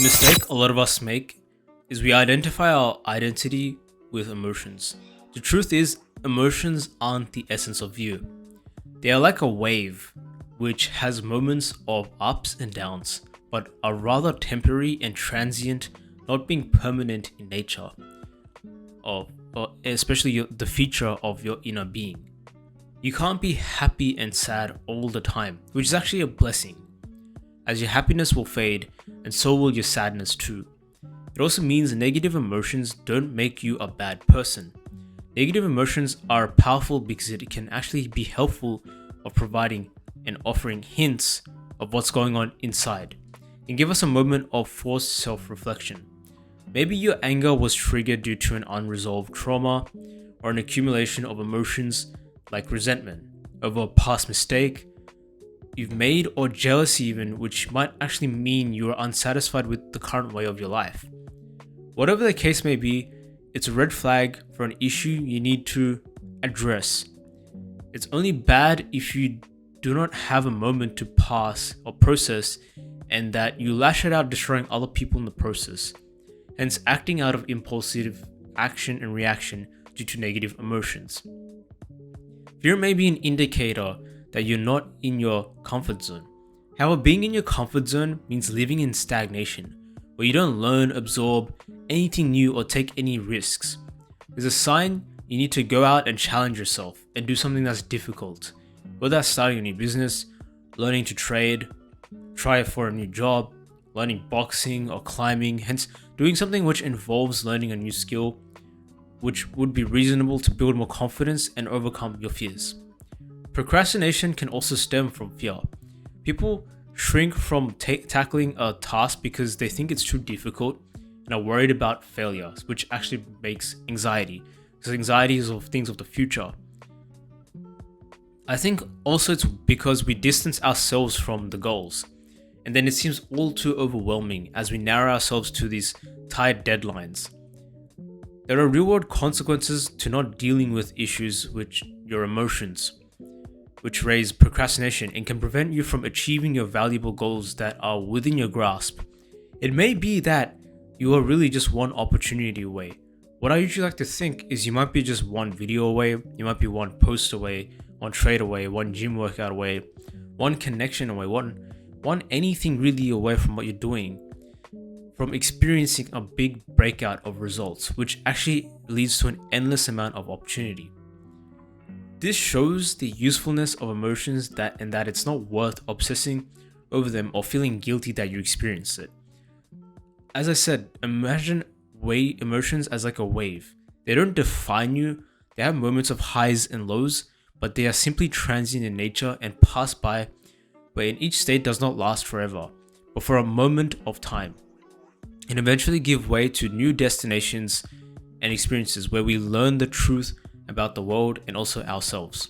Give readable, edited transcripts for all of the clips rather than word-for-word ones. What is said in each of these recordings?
mistake a lot of us make is we identify our identity with emotions. The truth is, emotions aren't the essence of you. They are like a wave, which has moments of ups and downs, but are rather temporary and transient, not being permanent in nature, or especially the feature of your inner being. You can't be happy and sad all the time, which is actually a blessing, as your happiness will fade and so will your sadness too. It also means negative emotions don't make you a bad person. Negative emotions are powerful because it can actually be helpful of providing and offering hints of what's going on inside and give us a moment of forced self-reflection. Maybe your anger was triggered due to an unresolved trauma or an accumulation of emotions like resentment over a past mistake you've made, or jealousy even, which might actually mean you are unsatisfied with the current way of your life. Whatever the case may be, it's a red flag for an issue you need to address. It's only bad if you do not have a moment to pass or process, and that you lash it out, destroying other people in the process, hence acting out of impulsive action and reaction due to negative emotions. Fear may be an indicator that you're not in your comfort zone. However, being in your comfort zone means living in stagnation, where you don't learn, absorb anything new, or take any risks. There's a sign you need to go out and challenge yourself and do something that's difficult, whether that's starting a new business, learning to trade, try for a new job, learning boxing or climbing, hence doing something which involves learning a new skill, which would be reasonable to build more confidence and overcome your fears. Procrastination can also stem from fear. People shrink from tackling a task because they think it's too difficult and are worried about failures, which actually makes anxiety, because anxiety is of things of the future. I think also it's because we distance ourselves from the goals, and then it seems all too overwhelming as we narrow ourselves to these tight deadlines. There are real-world consequences to not dealing with issues which your emotions, which raise procrastination and can prevent you from achieving your valuable goals that are within your grasp. It may be that you are really just one opportunity away. What I usually like to think is you might be just one video away, you might be one post away, one trade away, one gym workout away, one connection away, one anything really away from what you're doing, from experiencing a big breakout of results, which actually leads to an endless amount of opportunity. This shows the usefulness of emotions and that it's not worth obsessing over them or feeling guilty that you experienced it. As I said, imagine emotions as like a wave. They don't define you. They have moments of highs and lows, but they are simply transient in nature and pass by, where in each state does not last forever, but for a moment of time, and eventually give way to new destinations and experiences where we learn the truth about the world and also ourselves.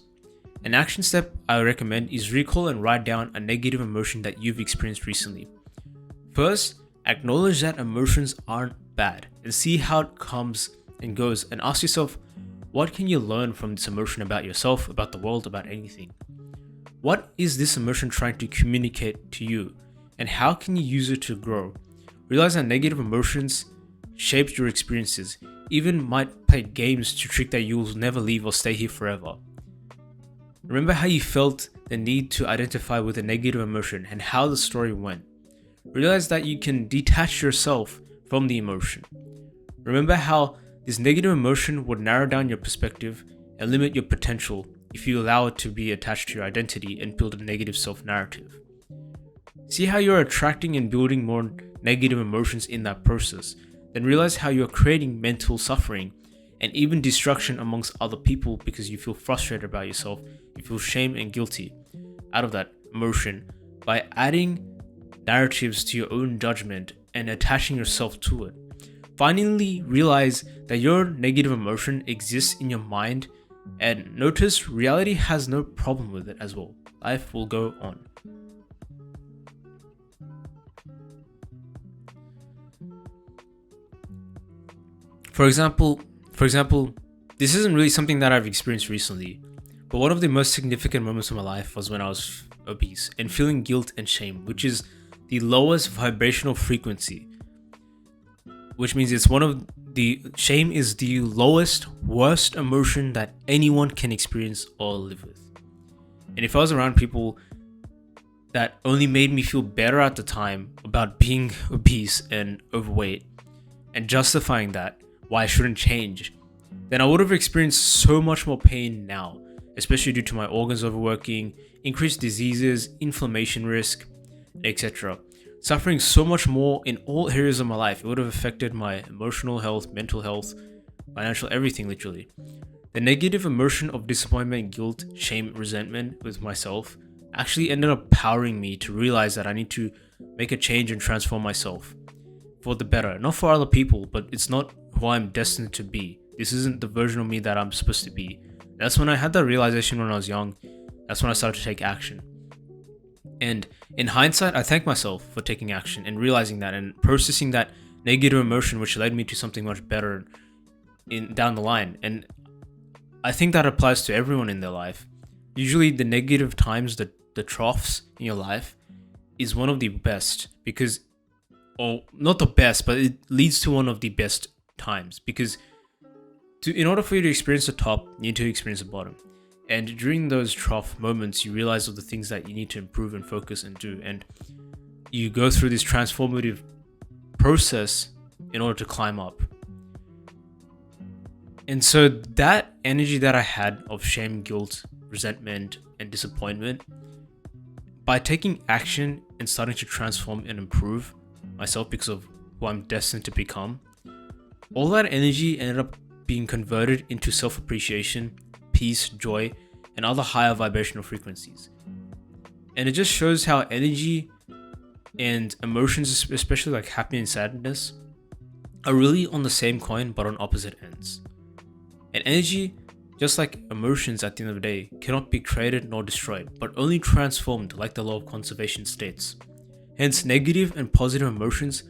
An action step I recommend is recall and write down a negative emotion that you've experienced recently. First, acknowledge that emotions aren't bad and see how it comes and goes, and ask yourself, what can you learn from this emotion about yourself, about the world, about anything? What is this emotion trying to communicate to you, and how can you use it to grow? Realize that negative emotions shaped your experiences, even might play games to trick that you will never leave or stay here forever. Remember how you felt the need to identify with a negative emotion and how the story went. Realize that you can detach yourself from the emotion. Remember how this negative emotion would narrow down your perspective and limit your potential if you allow it to be attached to your identity and build a negative self-narrative. See how you're attracting and building more negative emotions in that process. Then realize how you're creating mental suffering and even destruction amongst other people because you feel frustrated about yourself, you feel shame and guilty out of that emotion by adding narratives to your own judgment and attaching yourself to it. Finally, realize that your negative emotion exists in your mind, and notice reality has no problem with it as well. Life will go on. For example, this isn't really something that I've experienced recently, but one of the most significant moments of my life was when I was obese and feeling guilt and shame, which is the lowest vibrational frequency. which means it's one of the shame is the lowest, worst emotion that anyone can experience or live with. And if I was around people that only made me feel better at the time about being obese and overweight and justifying that, why I shouldn't change, then I would have experienced so much more pain now, especially due to my organs overworking, increased diseases, inflammation risk, etc. Suffering so much more in all areas of my life. It would have affected my emotional health, mental health, financial, everything literally. The negative emotion of disappointment, guilt, shame, resentment with myself actually ended up powering me to realize that I need to make a change and transform myself for the better. Not for other people, but it's not who I'm destined to be. This isn't the version of me that I'm supposed to be. That's when I had that realization when I was young. That's when I started to take action. And in hindsight, I thank myself for taking action and realizing that and processing that negative emotion, which led me to something much better down the line. And I think that applies to everyone in their life. Usually the negative times, the troughs in your life is one of the best because, or not the best, but it leads to one of the best times because in order for you to experience the top, you need to experience the bottom. And during those trough moments, you realize of the things that you need to improve and focus and do. And you go through this transformative process in order to climb up. And so that energy that I had of shame, guilt, resentment, and disappointment, by taking action and starting to transform and improve myself because of who I'm destined to become, all that energy ended up being converted into self-appreciation, peace, joy, and other higher vibrational frequencies. And it just shows how energy and emotions, especially like happiness and sadness, are really on the same coin but on opposite ends. And energy, just like emotions at the end of the day, cannot be created nor destroyed, but only transformed like the law of conservation states. Hence, negative and positive emotions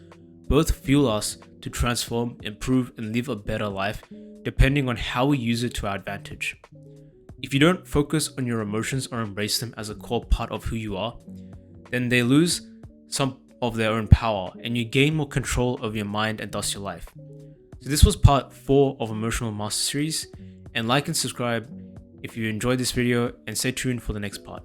both fuel us to transform, improve, and live a better life depending on how we use it to our advantage. If you don't focus on your emotions or embrace them as a core part of who you are, then they lose some of their own power and you gain more control over your mind and thus your life. So this was part 4 of Emotional Master Series, and like and subscribe if you enjoyed this video and stay tuned for the next part.